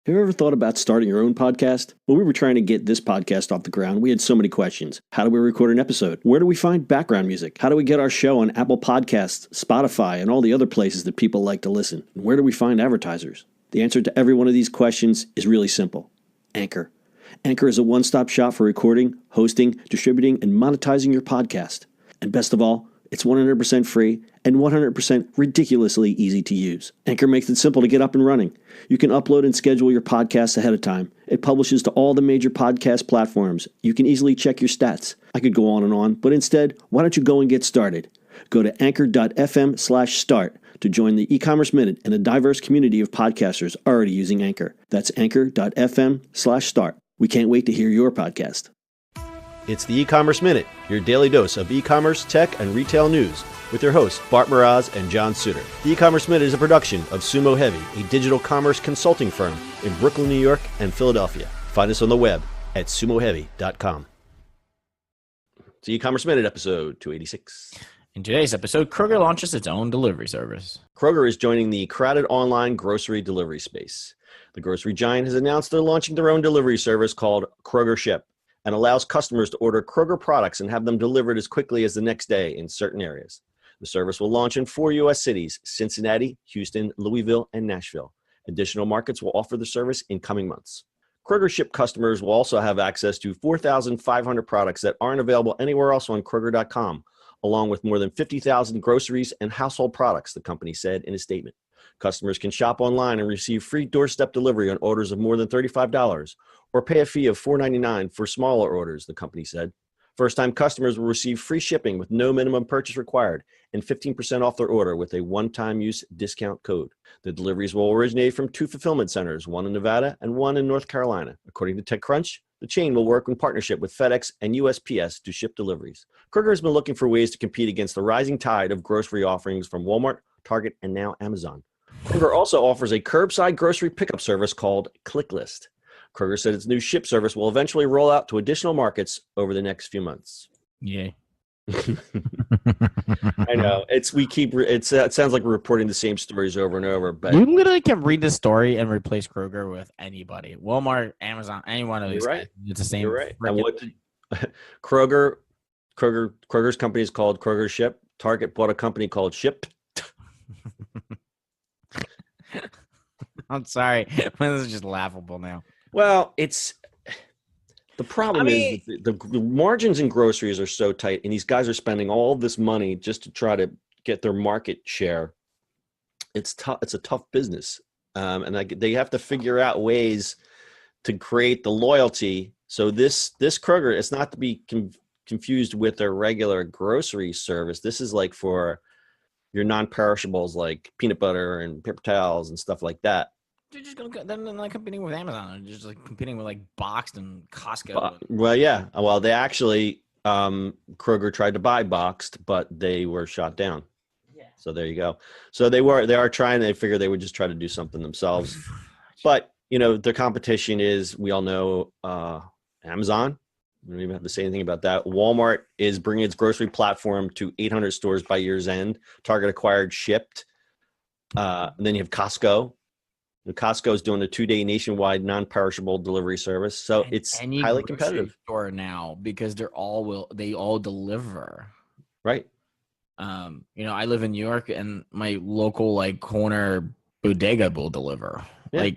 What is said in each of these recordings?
Have you ever thought about starting your own podcast? When we were trying to get this podcast off the ground, we had so many questions. How do we record an episode? Where do we find background music? How do we get our show on Apple Podcasts, Spotify, and all the other places that people like to listen? And where do we find advertisers? The answer to every one of these questions is really simple. Anchor. Anchor is a one-stop shop for recording, hosting, distributing, and monetizing your podcast. And best of all, it's 100% free and 100% ridiculously easy to use. Anchor makes it simple to get up and running. You can upload and schedule your podcasts ahead of time. It publishes to all the major podcast platforms. You can easily check your stats. I could go on, but instead, why don't you go and get started? Go to anchor.fm/start to join the e-commerce minute and a diverse community of podcasters already using Anchor. That's anchor.fm/start. We can't wait to hear your podcast. It's the e-commerce minute, your daily dose of e-commerce, tech, and retail news with your hosts Bart Mraz and John Suter. The e-commerce minute is a production of Sumo Heavy, a digital commerce consulting firm in Brooklyn, New York, and Philadelphia. Find us on the web at sumoheavy.com. It's the e-commerce minute, episode 286. In today's episode, Kroger launches its own delivery service. Kroger is joining the crowded online grocery delivery space. The grocery giant has announced they're launching their own delivery service called Kroger Ship, and allows customers to order Kroger products and have them delivered as quickly as the next day in certain areas. The service will launch in 4 U.S. cities: Cincinnati, Houston, Louisville, and Nashville. Additional markets will offer the service in coming months. Kroger Ship customers will also have access to 4,500 products that aren't available anywhere else on Kroger.com, along with more than 50,000 groceries and household products, the company said in a statement. Customers can shop online and receive free doorstep delivery on orders of more than $35 or pay a fee of $4.99 for smaller orders, the company said. First-time customers will receive free shipping with no minimum purchase required and 15% off their order with a one-time use discount code. The deliveries will originate from 2 fulfillment centers, one in Nevada and one in North Carolina. According to TechCrunch, the chain will work in partnership with FedEx and USPS to ship deliveries. Kroger has been looking for ways to compete against the rising tide of grocery offerings from Walmart, Target, and now Amazon. Kroger also offers a curbside grocery pickup service called ClickList. Kroger said its new ship service will eventually roll out to additional markets over the next few months. Yay. I know. It sounds like we're reporting the same stories over and over, but We literally can read this story and replace Kroger with anybody. Walmart, Amazon, any one of these. You're right. It's the same. You're right. And what Kroger's company is called Kroger Ship. Target bought a company called Ship. I'm sorry. This is just laughable now. Well, the problem is the margins in groceries are so tight, and these guys are spending all this money just to try to get their market share. It's tough. It's a tough business, and they have to figure out ways to create the loyalty. So this Kroger, it's not to be confused with their regular grocery service. This is like for your non-perishables like peanut butter and paper towels and stuff like that. They're just gonna they're not competing with Amazon. They're just like competing with like Boxed and Costco. Well, yeah. Well, they actually Kroger tried to buy Boxed, but they were shot down. Yeah. So there you go. So they are trying. They figured they would just try to do something themselves. But their competition is, we all know, Amazon. We don't even have to say anything about that. Walmart is bringing its grocery platform to 800 stores by year's end. Target acquired Shipped. And then you have Costco. And Costco is doing a 2-day nationwide non-perishable delivery service. So it's highly competitive. Store now, because they all deliver. Right. I live in New York, and my local corner bodega will deliver. Yeah.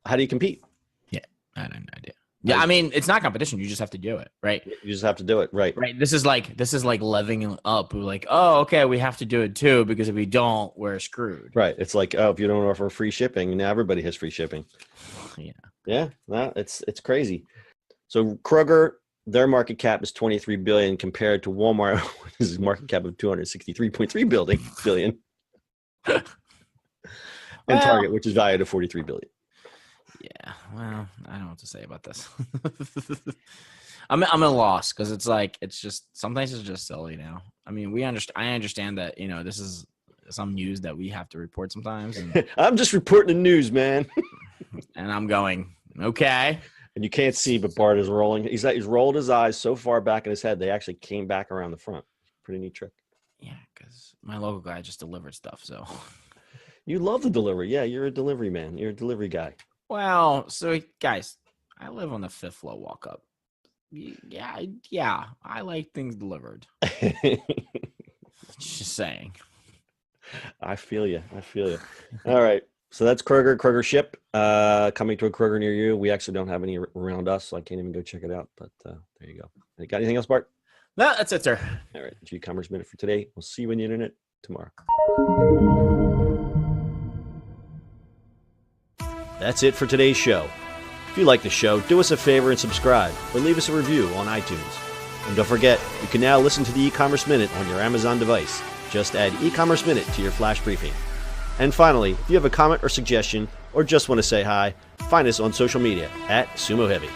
How do you compete? Yeah, I have no idea. Yeah, I mean, it's not competition. You just have to do it, right? You just have to do it, right? Right. This is like leveling up. We're like, oh, okay, we have to do it too, because if we don't, we're screwed. Right. It's like, oh, if you don't offer free shipping, now everybody has free shipping. Yeah. Yeah. No, it's crazy. So Kroger, their market cap is $23 billion compared to Walmart, which is a market cap of $263.3 billion, and Target, which is valued at $43 billion. Yeah, well, I don't know what to say about this. I'm at a loss, because it's just sometimes it's just silly now. I mean, I understand that this is some news that we have to report sometimes. And I'm just reporting the news, man. And I'm going, okay. And you can't see, but Bart is rolling. He's rolled his eyes so far back in his head they actually came back around the front. Pretty neat trick. Yeah, because my local guy just delivered stuff. So you love the delivery. Yeah, you're a delivery man. You're a delivery guy. Well, so guys, I live on the 5th floor walk up. Yeah, I like things delivered. Just saying. I feel you. All right. So that's Kroger Ship coming to a Kroger near you. We actually don't have any around us, so I can't even go check it out. But there you go. Got anything else, Bart? No, that's it, sir. All right. That's your e-commerce minute for today. We'll see you on the internet tomorrow. That's it for today's show. If you like the show, do us a favor and subscribe or leave us a review on iTunes. And don't forget, you can now listen to the e-commerce minute on your Amazon device. Just add e-commerce minute to your flash briefing. And finally, if you have a comment or suggestion or just want to say hi, find us on social media @Sumo Heavy.